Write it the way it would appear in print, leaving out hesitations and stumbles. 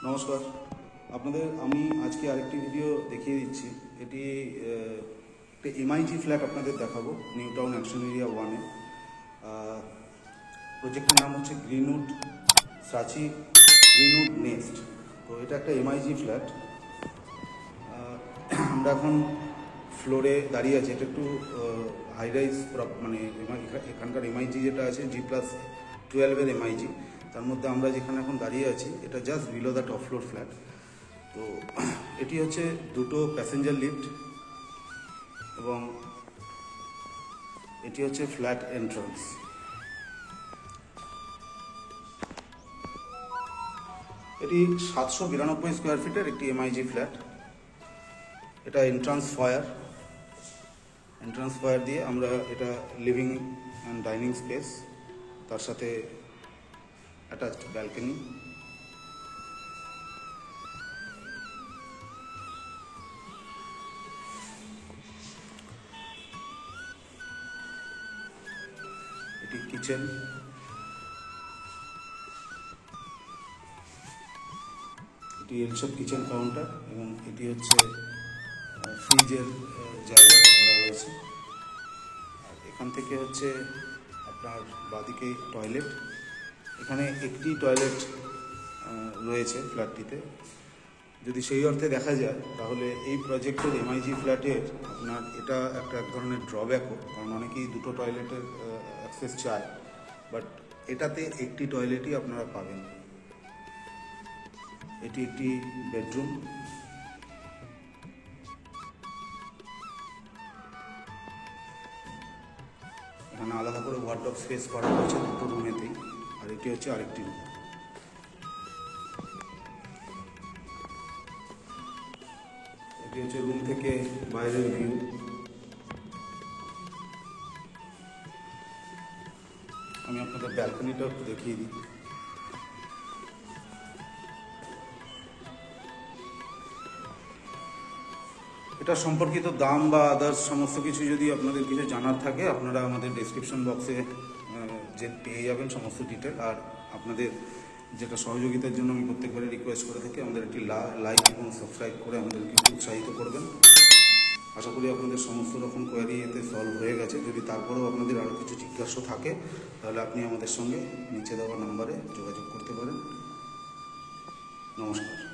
নমস্কার, আপনাদের আমি আজকে আরেকটি ভিডিও দেখিয়ে দিচ্ছি। এটি একটা এমআইজি ফ্ল্যাট আপনাদের দেখাবো নিউ টাউন অ্যাকশন এরিয়া 1-এ। প্রজেক্টের নাম হচ্ছে গ্রিনউড সাচি গ্রিনউড নেস্ট। তো এটা একটা এমআইজি ফ্ল্যাট। আমরা এখন ফ্লোরে দাঁড়িয়ে আছি। এটা একটু হাই রাইজ, মানে এখানকার এমআইজি যেটা আছে G+12-এর এমআইজি, তার মধ্যে আমরা যেখানে এখন দাঁড়িয়ে আছি এটা just below the top floor flat. তো এটি হচ্ছে দুটো প্যাসেঞ্জার লিফট এবং এটি হচ্ছে ফ্ল্যাট এন্ট্রান্স। এটি 792 স্কোয়ার ফিটের একটি এমআইজি ফ্ল্যাট। এটা এন্ট্রান্স ফায়ার দিয়ে আমরা এটা লিভিং অ্যান্ড ডাইনিং স্পেস, তার সাথে অ্যাটাচড ব্যালকনি। এটি কিচেন, এটি এলশপ কিচেন কাউন্টার এবং এটি হচ্ছে ফ্রিজের জায়গা করা রয়েছে। আর এখান থেকে হচ্ছে আপনার বাঁদিকে টয়লেট। এখানে একটি টয়লেট রয়েছে ফ্ল্যাটটিতে। যদি সেই অর্থে দেখা যায় তাহলে এই প্রজেক্টের এমআইজি ফ্ল্যাটের আপনার এটা এক ধরনের ড্রব্যাকও, কারণ অনেকেই দুটো টয়লেটের অ্যাক্সেস চায়, বাট এটাতে একটি টয়লেটই আপনারা পাবেন। এটি একটি বেডরুম। এখানে আলাদা করে ওয়ার্ডরোব স্পেস করা হয়েছে দুটো রুমেতেই। আর এটি হচ্ছে আরেকটি রুম। এটি হচ্ছে রুম থেকে বাইরের ভিউ। আমি আপনাদের ব্যালকনিটাও একটু দেখিয়ে দিই। এটা সম্পর্কিত দাম বা আদার্স সমস্ত কিছু যদি আপনাদের কিছু জানার থাকে আপনারা আমাদের ডেসক্রিপশন বক্সে যে পেয়ে যাবেন সমস্ত ডিটেল। আর আপনাদের যেটা সহযোগিতার জন্য আমি প্রত্যেকবারে রিকোয়েস্ট করে থাকি, আমাদের একটি লাইক এবং সাবস্ক্রাইব করে আমাদেরকে উৎসাহিত করবেন। আশা করি আপনাদের সমস্ত রকম কোয়ারি এতে সলভ হয়ে গেছে। যদি তারপরেও আপনাদের আরও কিছু জিজ্ঞাসা থাকে তাহলে আপনি আমাদের সঙ্গে নিচে দেওয়া নাম্বারে যোগাযোগ করতে পারেন। নমস্কার।